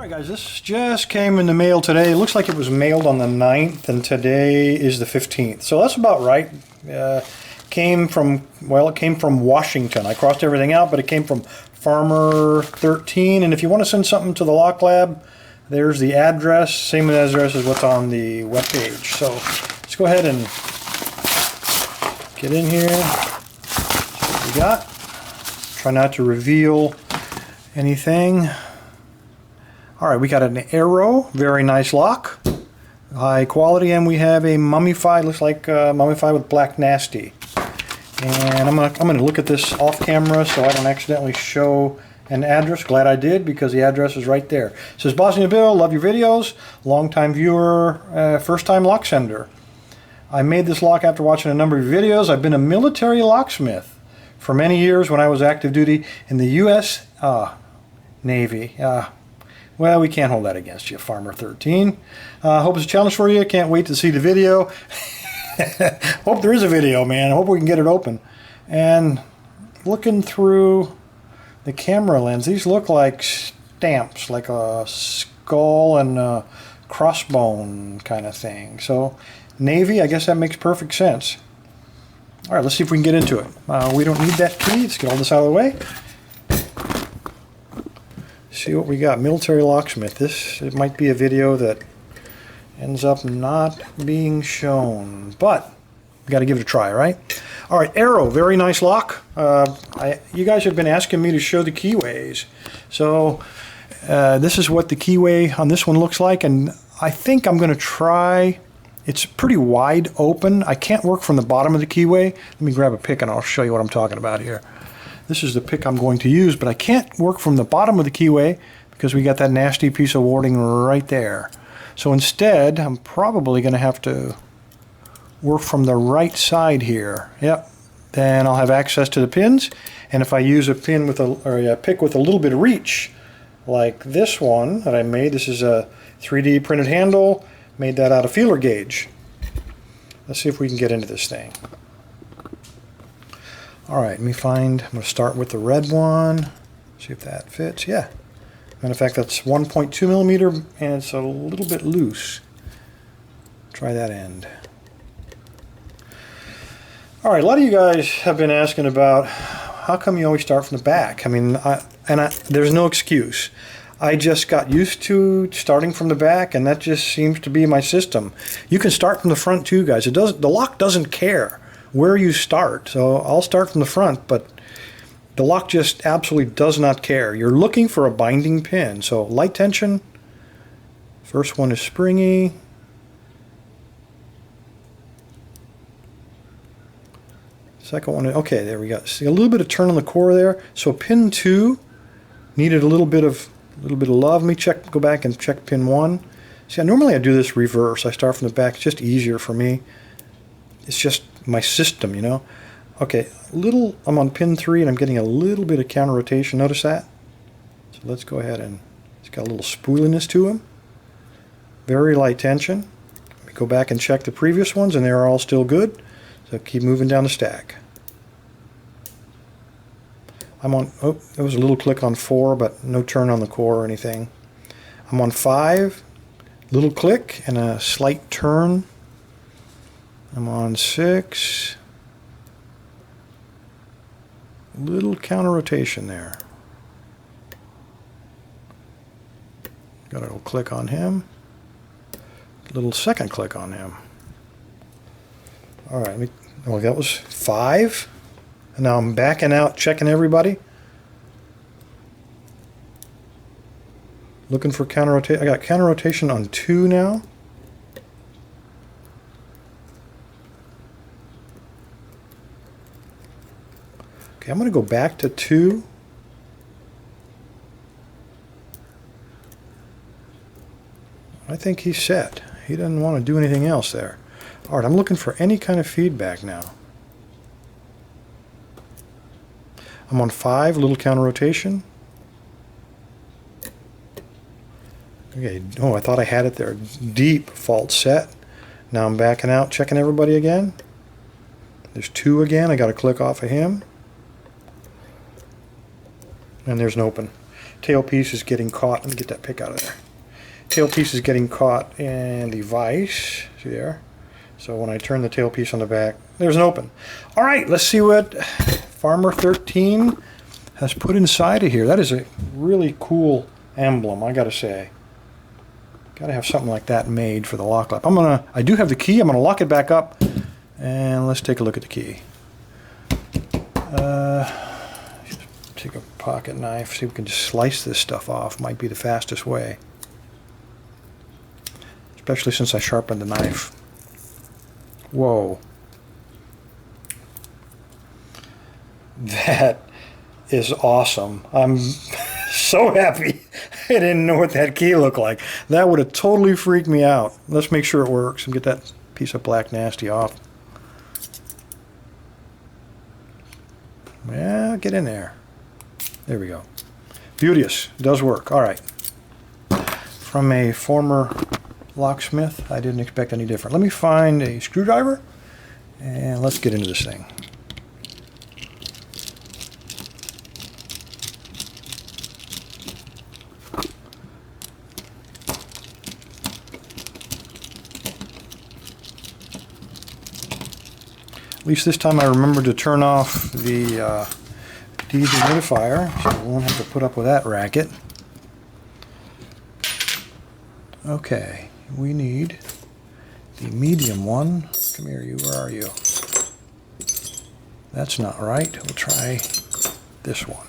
Alright guys, this just came in the mail today. It looks like it was mailed on the 9th and today is the 15th. So that's about right. It came from Washington. I crossed everything out, but it came from Farmer13. And if you want to send something to the Lock Lab, there's the address. Same address as what's on the webpage. So let's go ahead and get in here. See what we got. Try not to reveal anything. Alright, we got an Arrow, very nice lock, high quality, and we have a mummified, looks like mummified with black nasty. And I'm gonna look at this off camera so I don't accidentally show an address. Glad I did, because the address is right there. It says, Bosnianbill, love your videos, long-time viewer, first-time lock sender. I made this lock after watching a number of videos. I've been a military locksmith for many years when I was active duty in the U.S. Navy. Well, we can't hold that against you, Farmer13. Hope it's a challenge for you. Can't wait to see the video. Hope there is a video, man. I hope we can get it open. And looking through the camera lens, these look like stamps, like a skull and a crossbone kind of thing. So, Navy, I guess that makes perfect sense. All right, let's see if we can get into it. We don't need that key. Let's get all this out of the way. See what we got. Military locksmith. It might be a video that ends up not being shown, but we got to give it a try, right? All right, Arrow, very nice lock. You guys have been asking me to show the keyways, so this is what the keyway on this one looks like, and I think I'm going to try. It's pretty wide open. I can't work from the bottom of the keyway. Let me grab a pick and I'll show you what I'm talking about here. This is the pick I'm going to use, but I can't work from the bottom of the keyway because we got that nasty piece of warding right there. So instead, I'm probably going to have to work from the right side here. Yep. Then I'll have access to the pins, and if I use a pin with a pick with a little bit of reach, like this one that I made, this is a 3D printed handle, made that out of feeler gauge. Let's see if we can get into this thing. Alright, let me find, I'm going to start with the red one, see if that fits. Yeah. Matter of fact, that's 1.2 millimeter and it's a little bit loose. Try that end. Alright, a lot of you guys have been asking about how come you always start from the back. I mean, there's no excuse. I just got used to starting from the back, and that just seems to be my system. You can start from the front too, guys. The lock doesn't care where you start, so I'll start from the front, but the lock just absolutely does not care. You're looking for a binding pin, so light tension. First one is springy. Second one, okay, there we go. See a little bit of turn on the core there. So pin 2 needed a little bit of love. Let me go back and check pin 1. See, normally I do this reverse. I start from the back. It's just easier for me. It's just my system, you know. Okay, I'm on pin 3 and I'm getting a little bit of counter rotation. Notice that? So let's go ahead and it's got a little spooliness to him. Very light tension. Let me go back and check the previous ones and they're all still good. So keep moving down the stack. I'm on, oh, there was a little click on 4, but no turn on the core or anything. I'm on 5, little click and a slight turn. I'm on 6. Little counter rotation there. Got a little click on him. Little second click on him. All right, oh, that was 5. And now I'm backing out, checking everybody. Looking for counter rotation. I got counter rotation on 2 now. Okay, I'm going to go back to 2. I think he's set. He doesn't want to do anything else there. All right, I'm looking for any kind of feedback now. I'm on 5, little counter rotation. Okay, oh, I thought I had it there. Deep fault set. Now I'm backing out, checking everybody again. There's 2 again. I got to click off of him. And there's an open. tailpiece is getting caught. Let me get that pick out of there. Tailpiece is getting caught in the vise. See there? So when I turn the tailpiece on the back, there's an open. All right, let's see what Farmer 13 has put inside of here. That is a really cool emblem, I gotta say. Gotta have something like that made for the lock lap. I do have the key. I'm gonna lock it back up, and let's take a look at the key. Take a pocket knife, see if we can just slice this stuff off. Might be the fastest way. Especially since I sharpened the knife. Whoa. That is awesome. I'm so happy I didn't know what that key looked like. That would have totally freaked me out. Let's make sure it works and get that piece of black nasty off. Yeah, get in there. There we go. Beauteous. It does work. All right. From a former locksmith, I didn't expect any different. Let me find a screwdriver and let's get into this thing. At least this time I remembered to turn off the dehumidifier, so I won't have to put up with that racket. Okay, we need the medium one. Come here, you. Where are you? That's not right. We'll try this one.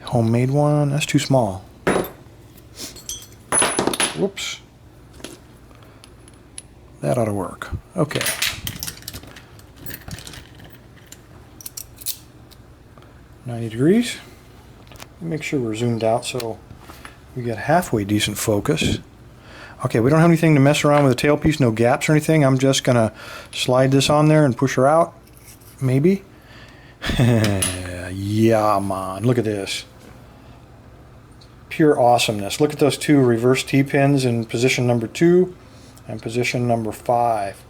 Homemade one. That's too small. Whoops. That ought to work. Okay. .90 degrees. Make sure we're zoomed out so we get halfway decent focus. Okay, we don't have anything to mess around with the tailpiece, no gaps or anything. I'm just gonna slide this on there and push her out. Maybe. Yeah, man. Look at this. Pure awesomeness. Look at those two reverse T-pins in position number 2 and position number 5.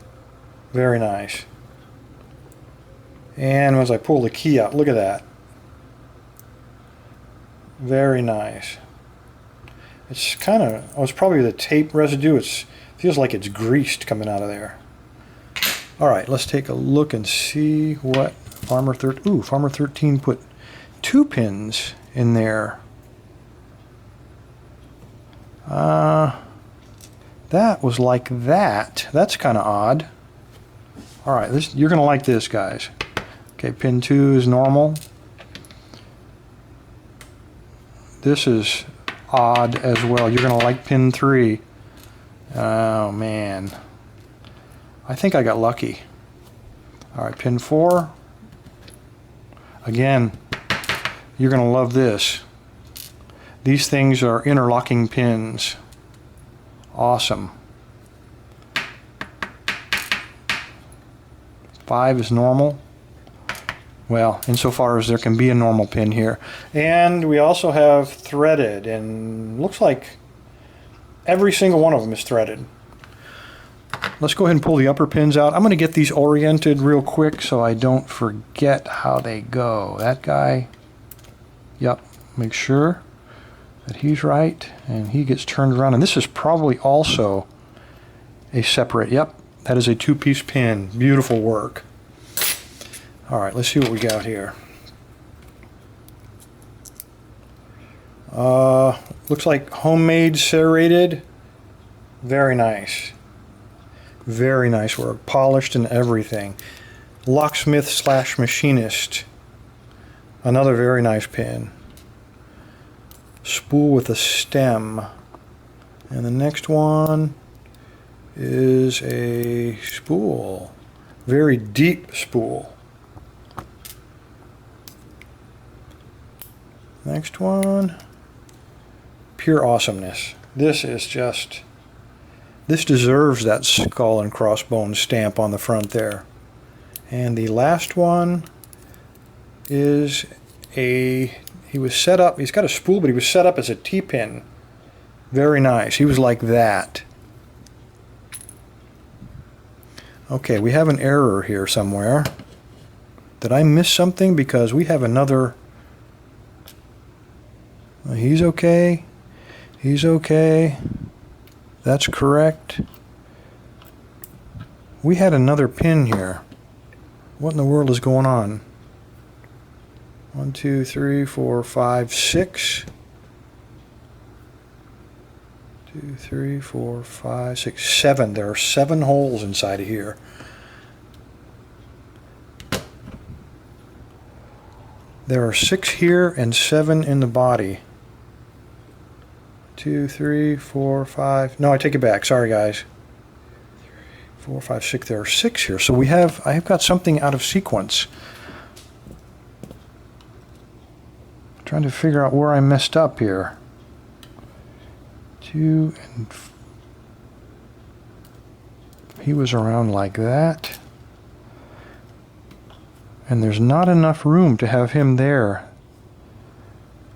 Very nice. And as I pull the key out, look at that. Very nice. It's kind of, oh, it's probably the tape residue. It feels like it's greased coming out of there. All right, let's take a look and see what Farmer 13. Ooh, Farmer 13 put 2 pins in there. That was like that. That's kind of odd. All right, you're gonna like this, guys. Okay, pin 2 is normal. This is odd as well. You're going to like pin 3. Oh, man. I think I got lucky. All right, pin 4. Again, you're going to love this. These things are interlocking pins. Awesome. 5 is normal. Well, insofar as there can be a normal pin here. And we also have threaded, and looks like every single one of them is threaded. Let's go ahead and pull the upper pins out. I'm going to get these oriented real quick so I don't forget how they go. That guy, yep, make sure that he's right, and he gets turned around. And this is probably also a separate, yep, that is a 2-piece pin. Beautiful work. All right, let's see what we got here. Looks like homemade serrated. Very nice. Very nice work. Polished and everything. Locksmith / machinist. Another very nice pin. Spool with a stem. And the next one is a spool. Very deep spool. Next one, pure awesomeness. This is just, this deserves that skull and crossbones stamp on the front there. And the last one is he was set up, he's got a spool, but he was set up as a T-pin. Very nice. He was like that. Okay, we have an error here somewhere. Did I miss something? Because we have another... He's okay. He's okay. That's correct. We had another pin here. What in the world is going on? 1, 2, 3, 4, 5, 6. 2, 3, 4, 5, 6, 7. There are 7 holes inside of here. There are 6 here and 7 in the body. 2, 3, 4, 5. No, I take it back. Sorry, guys. 4, 5, 6. There are 6 here. So I have got something out of sequence. I'm trying to figure out where I messed up here. 2 and he was around like that. And there's not enough room to have him there.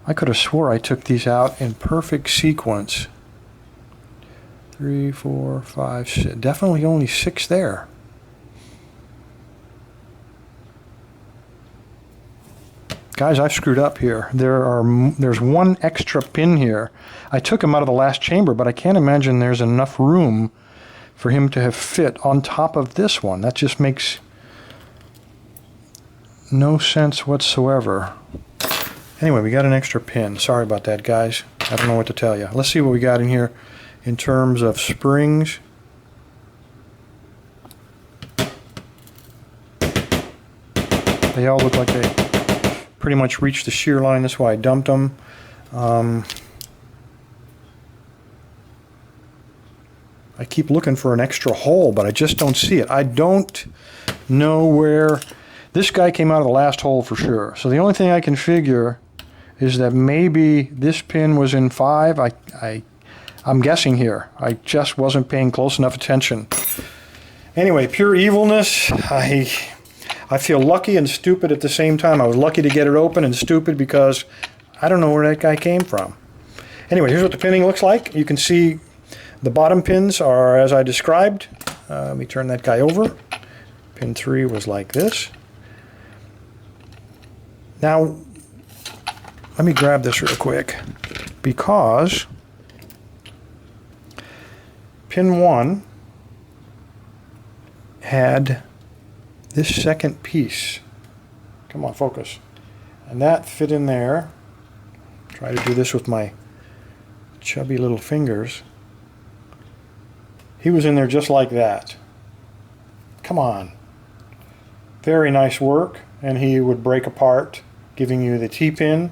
I could have swore I took these out in perfect sequence. 3, 4, 5, 6. Definitely only 6 there. Guys, I've screwed up here. There's 1 extra pin here. I took him out of the last chamber, but I can't imagine there's enough room for him to have fit on top of this one. That just makes no sense whatsoever. Anyway, we got an extra pin. Sorry about that, guys. I don't know what to tell you. Let's see what we got in here in terms of springs. They all look like they pretty much reached the shear line. That's why I dumped them. I keep looking for an extra hole, but I just don't see it. I don't know where... This guy came out of the last hole for sure. So the only thing I can figure is that maybe this pin was in 5. I'm guessing here. I just wasn't paying close enough attention. Anyway, pure evilness. I feel lucky and stupid at the same time. I was lucky to get it open and stupid because I don't know where that guy came from. Anyway, here's what the pinning looks like. You can see the bottom pins are as I described. Let me turn that guy over. Pin 3 was like this. Now, let me grab this real quick because pin 1 had this second piece. Come on, focus. And that fit in there. Try to do this with my chubby little fingers. He was in there just like that. Come on. Very nice work. And he would break apart, giving you the T-pin.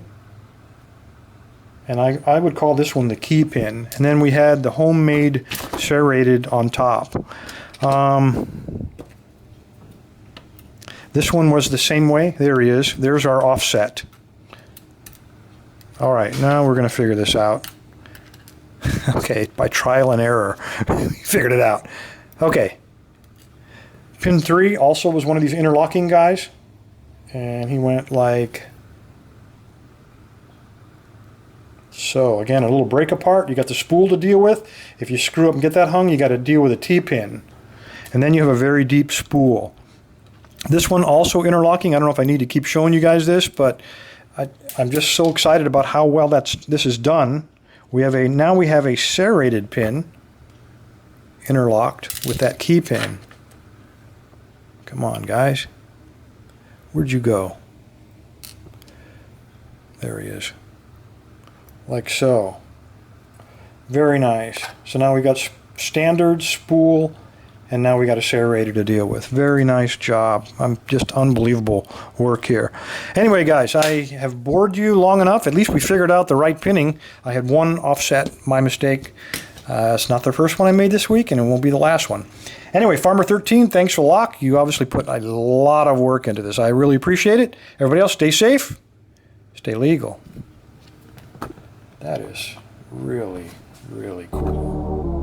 And I would call this one the key pin. And then we had the homemade serrated on top. This one was the same way. There he is. There's our offset. All right, now we're going to figure this out. Okay, by trial and error, we figured it out. Okay. Pin 3 also was one of these interlocking guys. And he went like so. Again, a little break apart. You got the spool to deal with. If you screw up and get that hung, you got to deal with a T-pin. And then you have a very deep spool. This one also interlocking. I don't know if I need to keep showing you guys this, but I'm just so excited about how well this is done. Now we have a serrated pin interlocked with that key pin. Come on, guys. Where'd you go? There he is. Like so. Very nice. So now we got standard spool, and now we got a serrated to deal with. Very nice job. Just unbelievable work here. Anyway, guys, I have bored you long enough. At least we figured out the right pinning. I had one offset, my mistake. It's not the first one I made this week, and it won't be the last one. Anyway, Farmer13, thanks for the lock. You obviously put a lot of work into this. I really appreciate it. Everybody else, stay safe, stay legal. That is really, really cool.